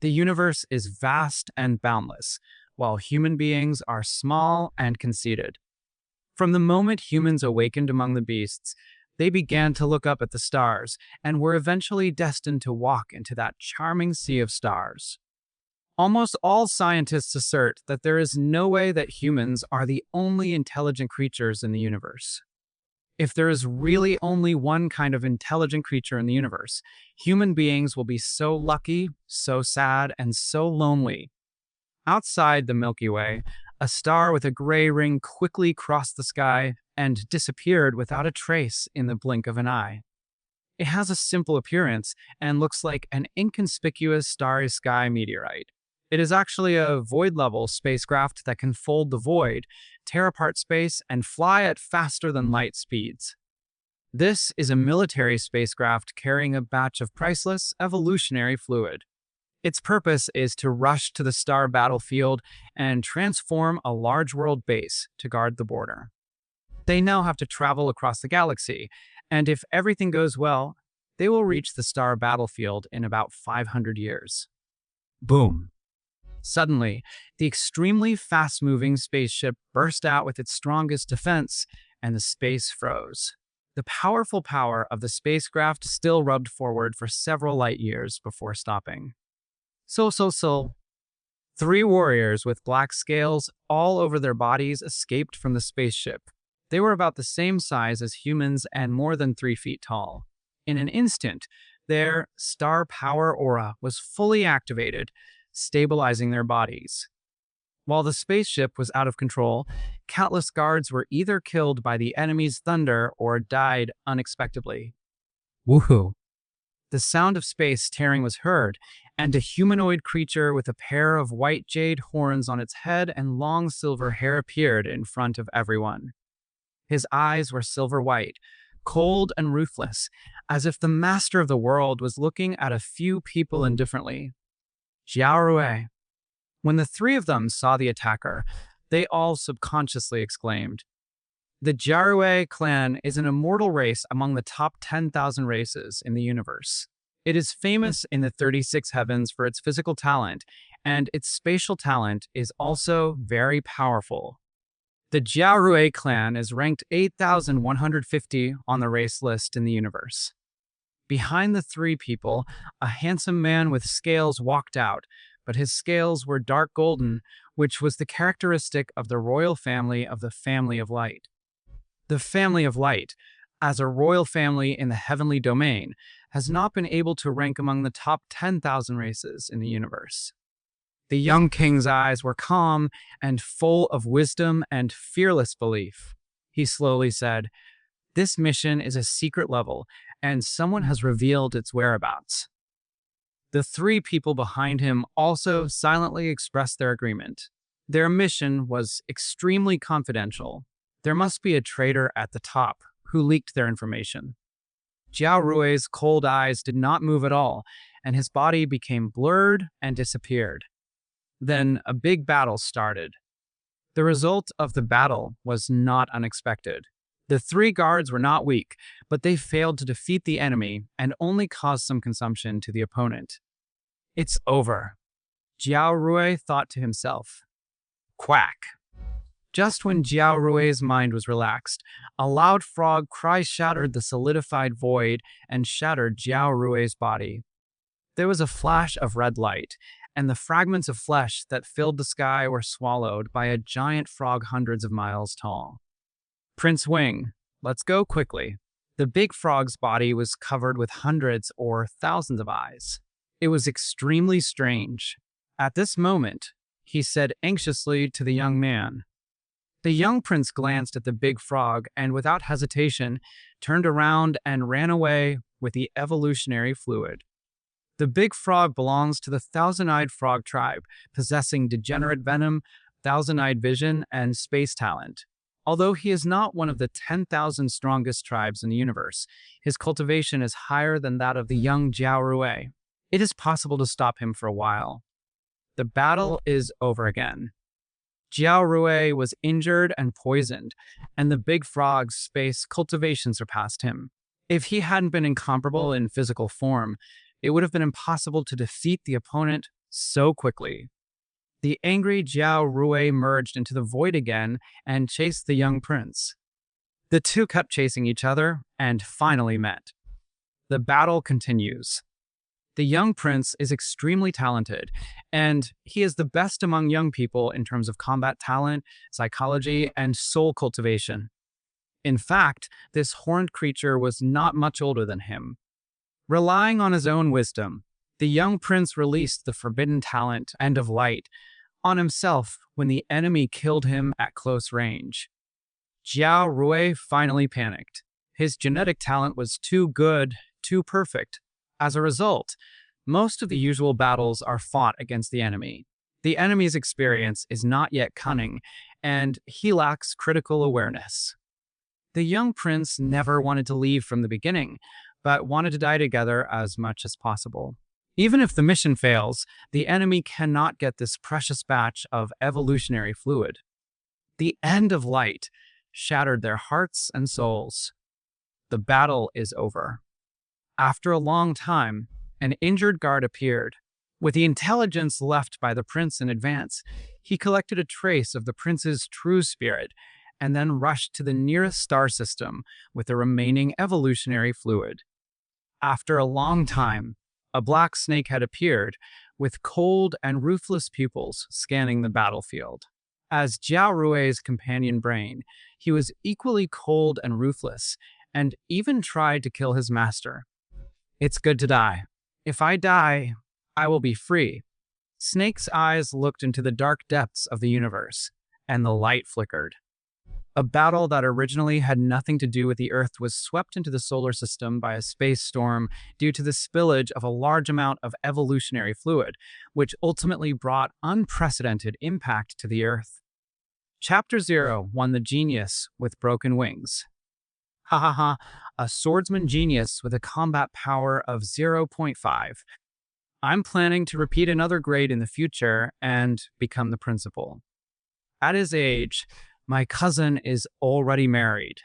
The universe is vast and boundless, while human beings are small and conceited. From the moment humans awakened among the beasts, they began to look up at the stars and were eventually destined to walk into that charming sea of stars. Almost all scientists assert that there is no way that humans are the only intelligent creatures in the universe. If there is really only one kind of intelligent creature in the universe, human beings will be so lucky, so sad, and so lonely. Outside the Milky Way, a star with a gray ring quickly crossed the sky and disappeared without a trace in the blink of an eye. It has a simple appearance and looks like an inconspicuous starry sky meteorite. It is actually a void-level spacecraft that can fold the void, tear apart space, and fly at faster than light speeds. This is a military spacecraft carrying a batch of priceless evolutionary fluid. Its purpose is to rush to the star battlefield and transform a large world base to guard the border. They now have to travel across the galaxy, and if everything goes well, they will reach the star battlefield in about 500 years. Boom! Suddenly, the extremely fast-moving spaceship burst out with its strongest defense, and the space froze. The powerful power of the spacecraft still rubbed forward for several light years before stopping. So. Three warriors with black scales all over their bodies escaped from the spaceship. They were about the same size as humans and more than 3 feet tall. In an instant, their star power aura was fully activated, stabilizing their bodies. While the spaceship was out of control, countless guards were either killed by the enemy's thunder or died unexpectedly. Woohoo! The sound of space tearing was heard, and a humanoid creature with a pair of white jade horns on its head and long silver hair appeared in front of everyone. His eyes were silver white, cold and ruthless, as if the master of the world was looking at a few people indifferently. Jiao. When the three of them saw the attacker, they all subconsciously exclaimed. The Jiao clan is an immortal race among the top 10,000 races in the universe. It is famous in the 36 heavens for its physical talent, and its spatial talent is also very powerful. The Jiao clan is ranked 8,150 on the race list in the universe. Behind the three people, a handsome man with scales walked out, but his scales were dark golden, which was the characteristic of the royal family of the Family of Light. The Family of Light, as a royal family in the heavenly domain, has not been able to rank among the top 10,000 races in the universe. The young king's eyes were calm and full of wisdom and fearless belief. He slowly said, "This mission is a secret level, and someone has revealed its whereabouts." The three people behind him also silently expressed their agreement. Their mission was extremely confidential. There must be a traitor at the top who leaked their information. Jiao Rui's cold eyes did not move at all, and his body became blurred and disappeared. Then a big battle started. The result of the battle was not unexpected. The three guards were not weak, but they failed to defeat the enemy and only caused some consumption to the opponent. It's over, Jiao Rui thought to himself. Quack. Just when Jiao Rui's mind was relaxed, a loud frog cry shattered the solidified void and shattered Jiao Rui's body. There was a flash of red light, and the fragments of flesh that filled the sky were swallowed by a giant frog hundreds of miles tall. Prince Wing, let's go quickly. The big frog's body was covered with hundreds or thousands of eyes. It was extremely strange. At this moment, he said anxiously to the young man. The young prince glanced at the big frog and, without hesitation, turned around and ran away with the evolutionary fluid. The big frog belongs to the thousand-eyed frog tribe, possessing degenerate venom, thousand-eyed vision, and space talent. Although he is not one of the 10,000 strongest tribes in the universe, his cultivation is higher than that of the young Jiao Rui. It is possible to stop him for a while. The battle is over again. Jiao Rui was injured and poisoned, and the big frog's space cultivation surpassed him. If he hadn't been incomparable in physical form, it would have been impossible to defeat the opponent so quickly. The angry Jiao Rui merged into the void again and chased the young prince. The two kept chasing each other and finally met. The battle continues. The young prince is extremely talented, and he is the best among young people in terms of combat talent, psychology, and soul cultivation. In fact, this horned creature was not much older than him. Relying on his own wisdom, the young prince released the forbidden talent, End of Light, on himself when the enemy killed him at close range. Jiao Rui finally panicked. His genetic talent was too good, too perfect. As a result, most of the usual battles are fought against the enemy. The enemy's experience is not yet cunning, and he lacks critical awareness. The young prince never wanted to leave from the beginning, but wanted to die together as much as possible. Even if the mission fails, the enemy cannot get this precious batch of evolutionary fluid. The End of Light shattered their hearts and souls. The battle is over. After a long time, an injured guard appeared. With the intelligence left by the prince in advance, he collected a trace of the prince's true spirit and then rushed to the nearest star system with the remaining evolutionary fluid. After a long time, a black snake had appeared, with cold and ruthless pupils scanning the battlefield. As Jiao Rui's companion brain, he was equally cold and ruthless, and even tried to kill his master. It's good to die. If I die, I will be free. Snake's eyes looked into the dark depths of the universe, and the light flickered. A battle that originally had nothing to do with the Earth was swept into the solar system by a space storm due to the spillage of a large amount of evolutionary fluid, which ultimately brought unprecedented impact to the Earth. Chapter 0 won the genius with broken wings. Ha ha ha, a swordsman genius with a combat power of 0.5. I'm planning to repeat another grade in the future and become the principal. At his age, my cousin is already married.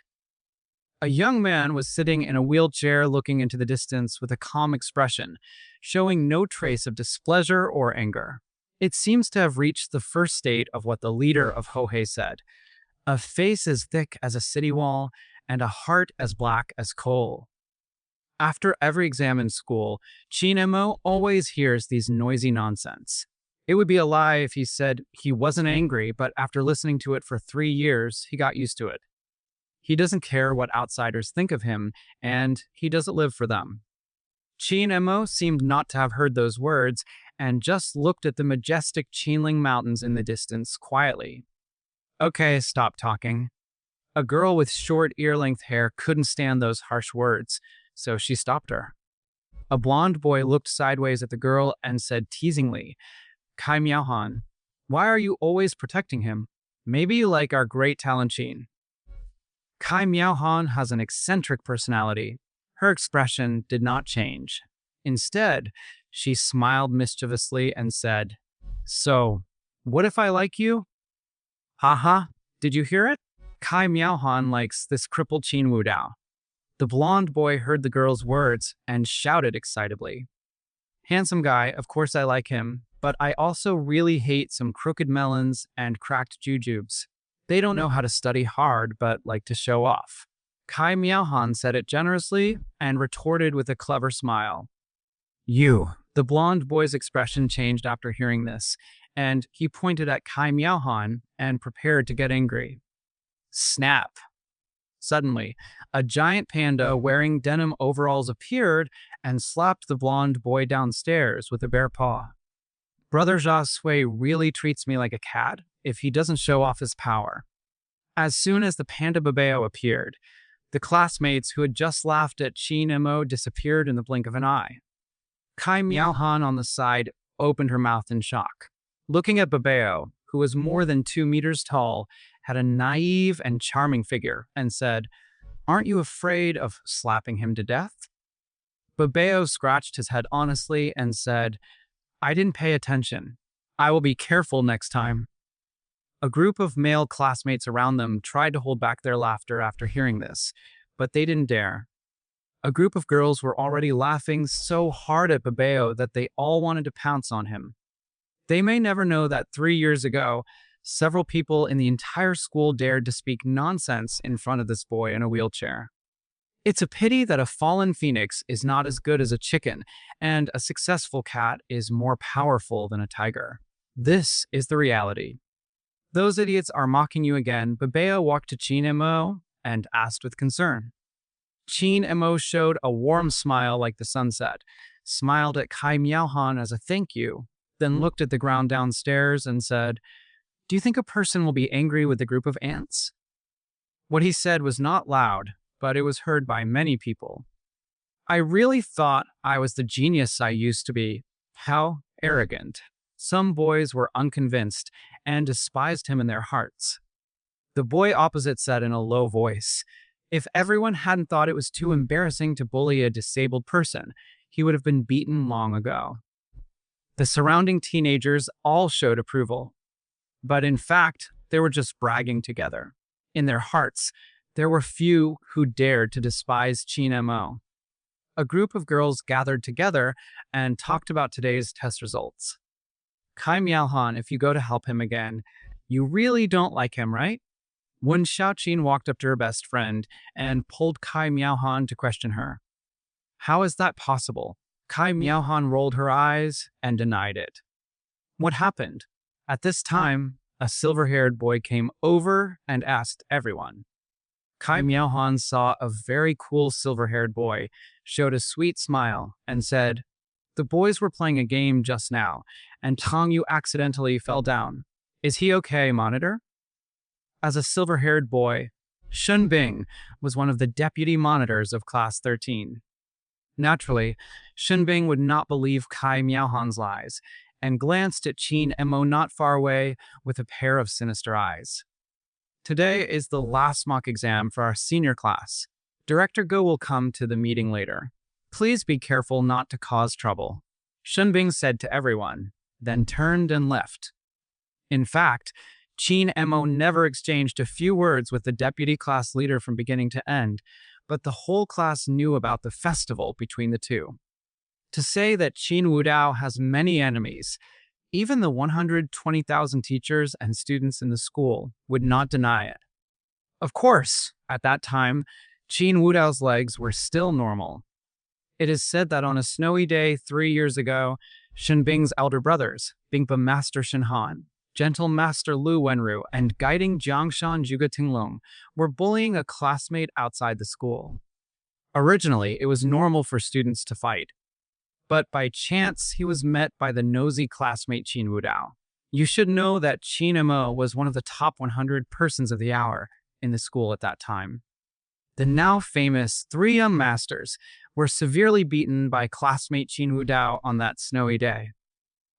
A young man was sitting in a wheelchair looking into the distance with a calm expression, showing no trace of displeasure or anger. It seems to have reached the first state of what the leader of Hohei said: a face as thick as a city wall and a heart as black as coal. After every exam in school, Chinemo always hears these noisy nonsense. It would be a lie if he said he wasn't angry, but after listening to it for 3 years, he got used to it. He doesn't care what outsiders think of him, and he doesn't live for them. Chinemo seemed not to have heard those words and just looked at the majestic Qinling Mountains in the distance quietly. Okay, stop talking. A girl with short ear-length hair couldn't stand those harsh words, so she stopped her. A blonde boy looked sideways at the girl and said teasingly, "Kai Miaohan, why are you always protecting him? Maybe you like our great Talanqin." Kai Miaohan has an eccentric personality. Her expression did not change. Instead, she smiled mischievously and said, "So, what if I like you?" Haha, did you hear it? Kai Miaohan likes this crippled Qin Wudao. The blonde boy heard the girl's words and shouted excitedly, "Handsome guy, of course I like him, but I also really hate some crooked melons and cracked jujubes. They don't know how to study hard, but like to show off." Kai Miaohan said it generously and retorted with a clever smile. "You." The blonde boy's expression changed after hearing this, and he pointed at Kai Miaohan and prepared to get angry. Snap. Suddenly, a giant panda wearing denim overalls appeared and slapped the blonde boy downstairs with a bare paw. Brother Jia Sui really treats me like a cat if he doesn't show off his power. As soon as the panda babeo appeared, the classmates who had just laughed at Qin Mo disappeared in the blink of an eye. Kai Miaohan on the side opened her mouth in shock. Looking at Babeo, who was more than 2 meters tall, had a naive and charming figure, and said, "Aren't you afraid of slapping him to death?" Babeo scratched his head honestly and said, "I didn't pay attention. I will be careful next time." A group of male classmates around them tried to hold back their laughter after hearing this, but they didn't dare. A group of girls were already laughing so hard at Babeo that they all wanted to pounce on him. They may never know that 3 years ago, several people in the entire school dared to speak nonsense in front of this boy in a wheelchair. It's a pity that a fallen phoenix is not as good as a chicken, and a successful cat is more powerful than a tiger. This is the reality. Those idiots are mocking you again. Babeo walked to Chin Mo and asked with concern. Chin Mo showed a warm smile like the sunset, smiled at Kai Miaohan as a thank you, then looked at the ground downstairs and said, "Do you think a person will be angry with a group of ants?" What he said was not loud, but it was heard by many people. I really thought I was the genius I used to be. How arrogant. Some boys were unconvinced and despised him in their hearts. The boy opposite said in a low voice, "If everyone hadn't thought it was too embarrassing to bully a disabled person, he would have been beaten long ago." The surrounding teenagers all showed approval. But in fact, they were just bragging together. In their hearts, there were few who dared to despise Chin Mo. A group of girls gathered together and talked about today's test results. "Kai Miaohan, if you go to help him again, you really don't like him, right?" Wen Xiaoqin walked up to her best friend and pulled Kai Miaohan to question her. "How is that possible?" Kai Miaohan rolled her eyes and denied it. What happened? At this time, a silver-haired boy came over and asked everyone. Kai Miaohan saw a very cool silver-haired boy, showed a sweet smile, and said, "The boys were playing a game just now, and Tong Yu accidentally fell down. Is he okay, monitor?" As a silver-haired boy, Shun Bing was one of the deputy monitors of Class 13. Naturally, Shun Bing would not believe Kai Miaohan's lies, and glanced at Chin Mo not far away with a pair of sinister eyes. Today is the last mock exam for our senior class. Director Go will come to the meeting later. Please be careful not to cause trouble, Shun Bing said to everyone, then turned and left. In fact, Chin Mo never exchanged a few words with the deputy class leader from beginning to end, but the whole class knew about the festival between the two. To say that Qin Wudao has many enemies, even the 120,000 teachers and students in the school would not deny it. Of course, at that time, Qin Wudao's legs were still normal. It is said that on a snowy day 3 years ago, Shen Bing's elder brothers, Bingpa Master Shen Han, Gentle Master Lu Wenru, and guiding Jiangshan Zhuge Tinglong were bullying a classmate outside the school. Originally, it was normal for students to fight, but by chance, he was met by the nosy classmate Qin Wudao. You should know that Qin Mo was one of the top 100 persons of the hour in the school at that time. The now famous three young masters were severely beaten by classmate Qin Wudao on that snowy day.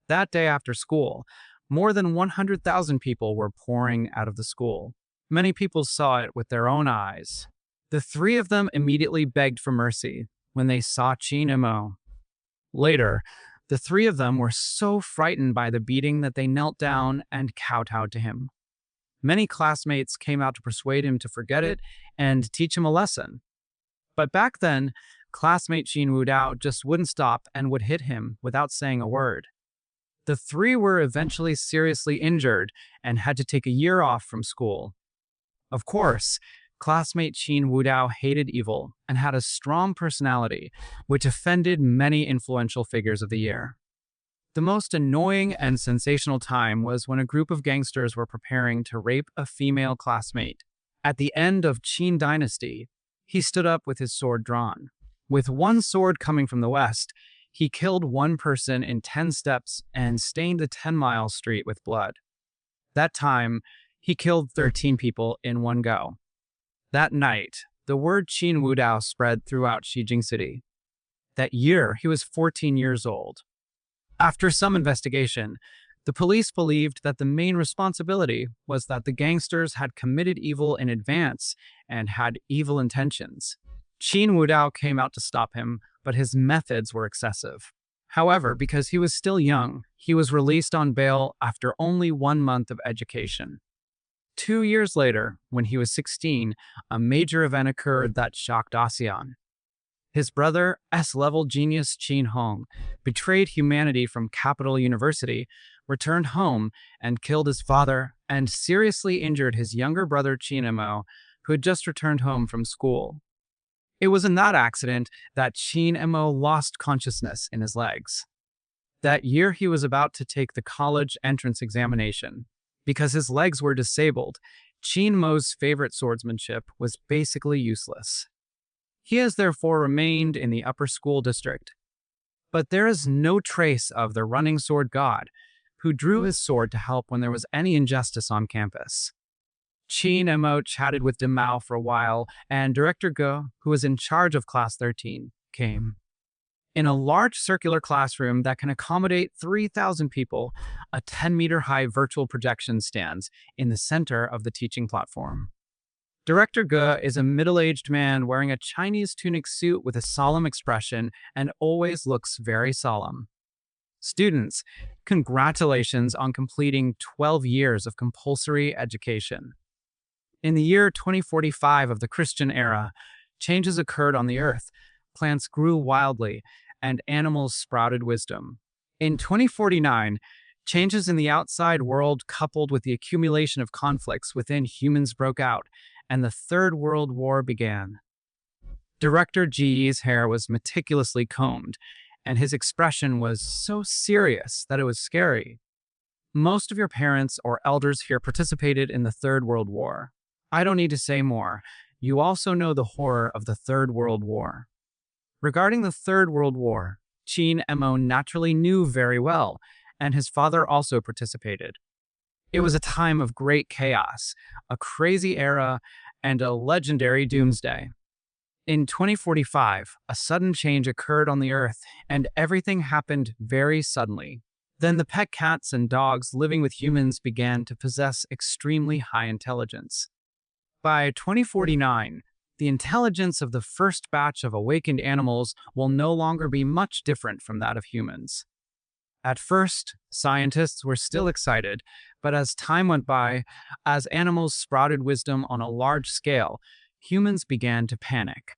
That day after school, more than 100,000 people were pouring out of the school. Many people saw it with their own eyes. The three of them immediately begged for mercy when they saw Qin Mo. Later, the three of them were so frightened by the beating that they knelt down and kowtowed to him. Many classmates came out to persuade him to forget it and teach him a lesson. But back then, classmate Qin Wudao just wouldn't stop and would hit him without saying a word. The three were eventually seriously injured and had to take a year off from school. Of course, classmate Qin Wudao hated evil and had a strong personality, which offended many influential figures of the year. The most annoying and sensational time was when a group of gangsters were preparing to rape a female classmate. At the end of Qin Dynasty, he stood up with his sword drawn. With one sword coming from the west, he killed one person in 10 steps and stained the 10-mile street with blood. That time, he killed 13 people in one go. That night, the word Qin Wudao spread throughout Xijing City. That year, he was 14 years old. After some investigation, the police believed that the main responsibility was that the gangsters had committed evil in advance and had evil intentions. Qin Wudao came out to stop him, but his methods were excessive. However, because he was still young, he was released on bail after only 1 month of education. 2 years later, when he was 16, a major event occurred that shocked ASEAN. His brother, S-level genius Qin Hong, betrayed humanity from Capital University, returned home and killed his father and seriously injured his younger brother Chinemo, who had just returned home from school. It was in that accident that Chinemo lost consciousness in his legs. That year he was about to take the college entrance examination. Because his legs were disabled, Chinemo's favorite swordsmanship was basically useless. He has therefore remained in the upper school district. But there is no trace of the running sword god, who drew his sword to help when there was any injustice on campus. Chinemo chatted with Demao for a while, and Director Ge, who was in charge of Class 13, came. In a large circular classroom that can accommodate 3,000 people, a 10-meter-high virtual projection stands in the center of the teaching platform. Director Ge is a middle-aged man wearing a Chinese tunic suit with a solemn expression and always looks very solemn. Students, congratulations on completing 12 years of compulsory education. In the year 2045 of the Christian era, changes occurred on the earth. Plants grew wildly, and animals sprouted wisdom. In 2049, changes in the outside world coupled with the accumulation of conflicts within humans broke out, and the Third World War began. Director Ji's hair was meticulously combed, and his expression was so serious that it was scary. Most of your parents or elders here participated in the Third World War. I don't need to say more. You also know the horror of the Third World War. Regarding the Third World War, Chinemo naturally knew very well, and his father also participated. It was a time of great chaos, a crazy era, and a legendary doomsday. In 2045, a sudden change occurred on the Earth, and everything happened very suddenly. Then the pet cats and dogs living with humans began to possess extremely high intelligence. By 2049, the intelligence of the first batch of awakened animals will no longer be much different from that of humans. At first, scientists were still excited, but as time went by, as animals sprouted wisdom on a large scale, humans began to panic.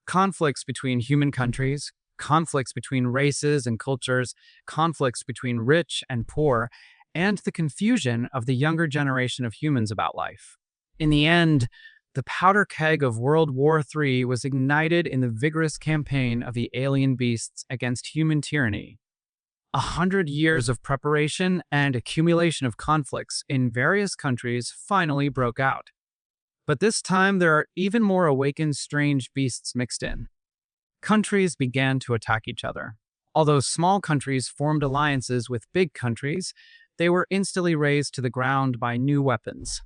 Conflicts between human countries, conflicts between races and cultures, conflicts between rich and poor, and the confusion of the younger generation of humans about life. In the end, the powder keg of World War III was ignited in the vigorous campaign of the alien beasts against human tyranny. 100 years of preparation and accumulation of conflicts in various countries finally broke out. But this time there are even more awakened strange beasts mixed in. Countries began to attack each other. Although small countries formed alliances with big countries, they were instantly razed to the ground by new weapons.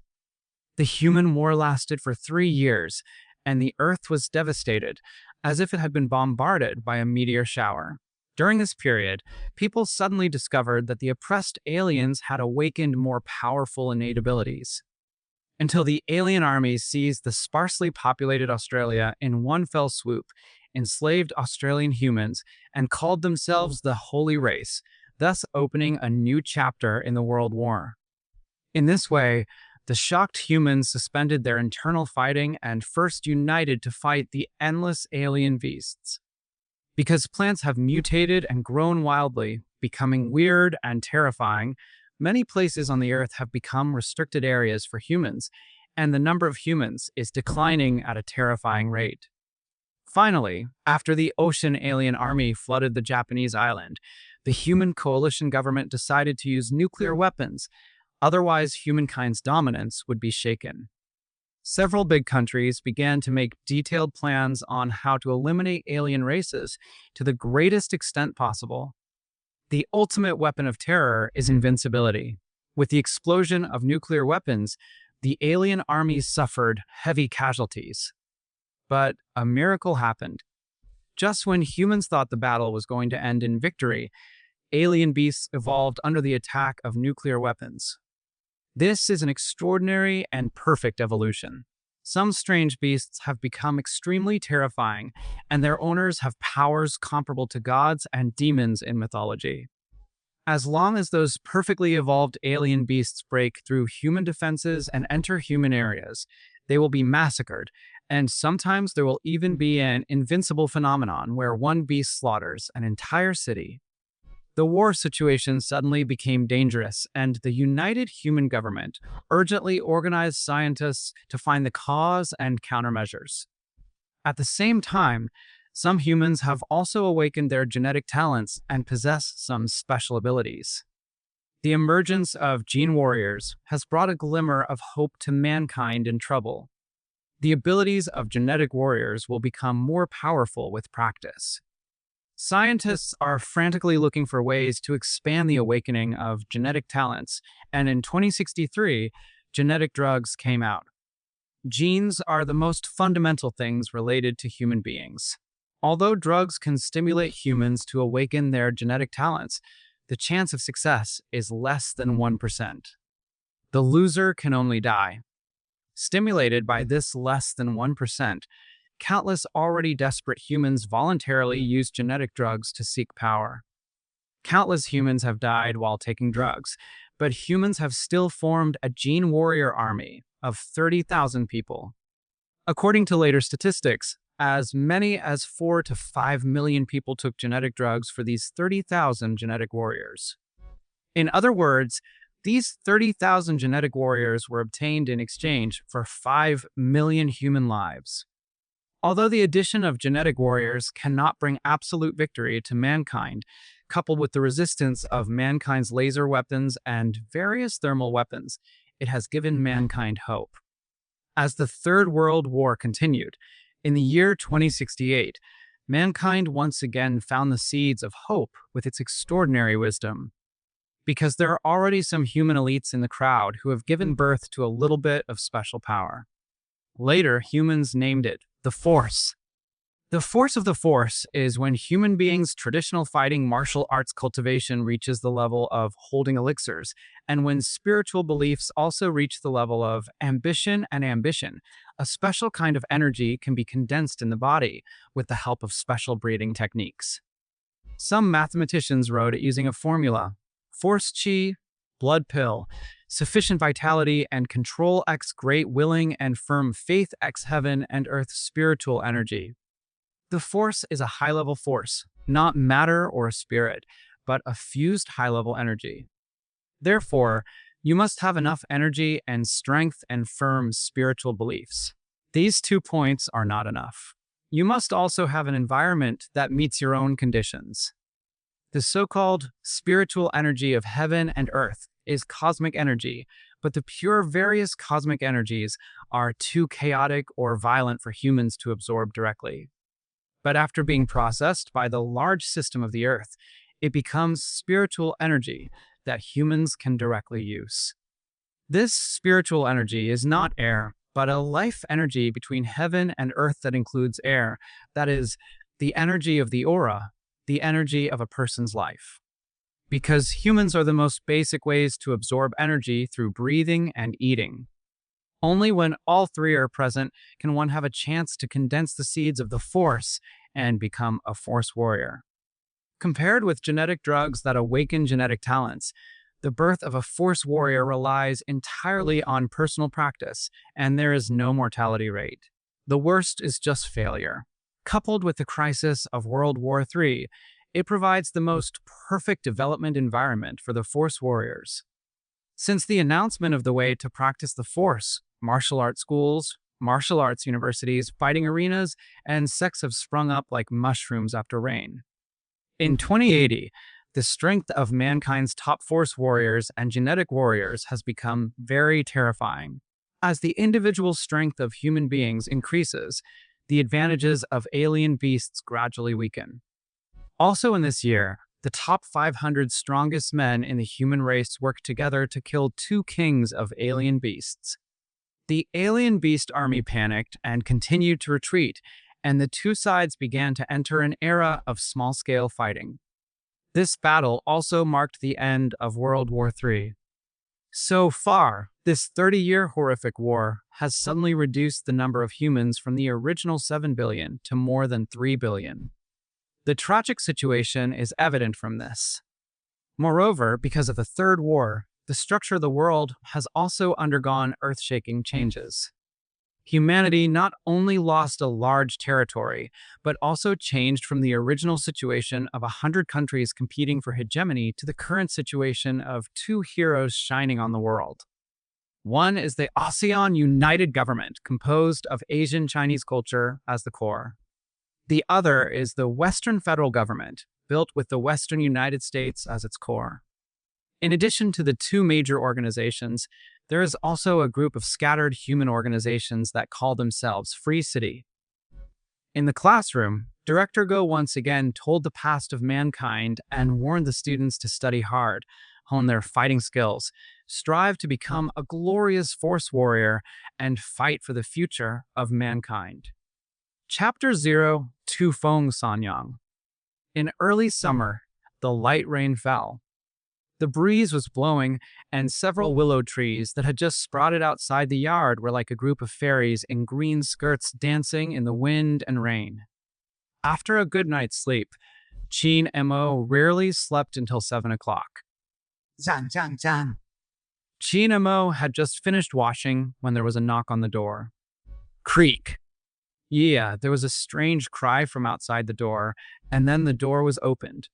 The human war lasted for 3 years, and the Earth was devastated, as if it had been bombarded by a meteor shower. During this period, people suddenly discovered that the oppressed aliens had awakened more powerful innate abilities. Until the alien armies seized the sparsely populated Australia in one fell swoop, enslaved Australian humans, and called themselves the Holy Race, thus opening a new chapter in the World War. In this way, the shocked humans suspended their internal fighting and first united to fight the endless alien beasts. Because plants have mutated and grown wildly, becoming weird and terrifying, many places on the Earth have become restricted areas for humans, and the number of humans is declining at a terrifying rate. Finally, after the ocean alien army flooded the Japanese island, the human coalition government decided to use nuclear weapons. Otherwise, humankind's dominance would be shaken. Several big countries began to make detailed plans on how to eliminate alien races to the greatest extent possible. The ultimate weapon of terror is invincibility. With the explosion of nuclear weapons, the alien armies suffered heavy casualties. But a miracle happened. Just when humans thought the battle was going to end in victory, alien beasts evolved under the attack of nuclear weapons. This is an extraordinary and perfect evolution. Some strange beasts have become extremely terrifying, and their owners have powers comparable to gods and demons in mythology. As long as those perfectly evolved alien beasts break through human defenses and enter human areas, they will be massacred, and sometimes there will even be an invincible phenomenon where one beast slaughters an entire city. The war situation suddenly became dangerous, and the United Human Government urgently organized scientists to find the cause and countermeasures. At the same time, some humans have also awakened their genetic talents and possess some special abilities. The emergence of gene warriors has brought a glimmer of hope to mankind in trouble. The abilities of genetic warriors will become more powerful with practice. Scientists are frantically looking for ways to expand the awakening of genetic talents, and in 2063, genetic drugs came out. Genes are the most fundamental things related to human beings. Although drugs can stimulate humans to awaken their genetic talents, the chance of success is less than 1%. The loser can only die. Stimulated by this less than 1%, countless already desperate humans voluntarily use genetic drugs to seek power. Countless humans have died while taking drugs, but humans have still formed a gene warrior army of 30,000 people. According to later statistics, as many as 4 to 5 million people took genetic drugs for these 30,000 genetic warriors. In other words, these 30,000 genetic warriors were obtained in exchange for 5 million human lives. Although the addition of genetic warriors cannot bring absolute victory to mankind, coupled with the resistance of mankind's laser weapons and various thermal weapons, it has given mankind hope. As the Third World War continued, in the year 2068, mankind once again found the seeds of hope with its extraordinary wisdom. Because there are already some human elites in the crowd who have given birth to a little bit of special power. Later, humans named it the Force. The force of the Force is when human beings' traditional fighting martial arts cultivation reaches the level of holding elixirs, and when spiritual beliefs also reach the level of ambition and ambition. A special kind of energy can be condensed in the body with the help of special breathing techniques. Some mathematicians wrote it using a formula: force chi, blood pill, sufficient vitality and control x great willing and firm faith x heaven and earth spiritual energy. The Force is a high-level force, not matter or a spirit, but a fused high-level energy. Therefore, you must have enough energy and strength and firm spiritual beliefs. These 2 points are not enough. You must also have an environment that meets your own conditions. The so-called spiritual energy of heaven and earth is cosmic energy, but the pure various cosmic energies are too chaotic or violent for humans to absorb directly. But after being processed by the large system of the earth, it becomes spiritual energy that humans can directly use. This spiritual energy is not air, but a life energy between heaven and earth that includes air, that is, the energy of the aura, the energy of a person's life. Because humans are the most basic ways to absorb energy through breathing and eating. Only when all 3 are present can one have a chance to condense the seeds of the Force and become a Force warrior. Compared with genetic drugs that awaken genetic talents, the birth of a Force warrior relies entirely on personal practice, and there is no mortality rate. The worst is just failure. Coupled with the crisis of World War III, it provides the most perfect development environment for the Force warriors. Since the announcement of the way to practice the Force, martial arts schools, martial arts universities, fighting arenas, and sects have sprung up like mushrooms after rain. In 2080, the strength of mankind's top Force warriors and genetic warriors has become very terrifying. As the individual strength of human beings increases, the advantages of alien beasts gradually weaken. Also in this year, the top 500 strongest men in the human race worked together to kill 2 kings of alien beasts. The alien beast army panicked and continued to retreat, and the 2 sides began to enter an era of small-scale fighting. This battle also marked the end of World War III. So far, this 30-year horrific war has suddenly reduced the number of humans from the original 7 billion to more than 3 billion. The tragic situation is evident from this. Moreover, because of the Third War, the structure of the world has also undergone earth-shaking changes. Humanity not only lost a large territory, but also changed from the original situation of 100 countries competing for hegemony to the current situation of two heroes shining on the world. One is the ASEAN United Government, composed of Asian Chinese culture as the core. The other is the Western Federal Government, built with the Western United States as its core. In addition to the two major organizations, there is also a group of scattered human organizations that call themselves Free City. In the classroom, Director Go once again told the past of mankind and warned the students to study hard, hone their fighting skills, strive to become a glorious force warrior, and fight for the future of mankind. Chapter 0, Tu Feng Sanyang. In early summer, the light rain fell. The breeze was blowing, and several willow trees that had just sprouted outside the yard were like a group of fairies in green skirts dancing in the wind and rain. After a good night's sleep, Chin Mo rarely slept until 7 o'clock. Zhang, zhang, zhang. Chin Mo had just finished washing when there was a knock on the door. Creak. Yeah, there was a strange cry from outside the door, and then the door was opened.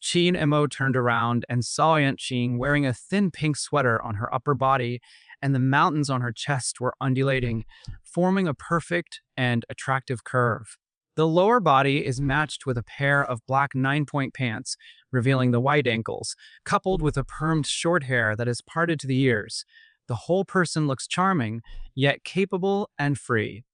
Chin Mo turned around and saw Aunt Ching wearing a thin pink sweater on her upper body, and the mountains on her chest were undulating, forming a perfect and attractive curve. The lower body is matched with a pair of black 9-point pants, revealing the white ankles, coupled with a permed short hair that is parted to the ears. The whole person looks charming, yet capable and free.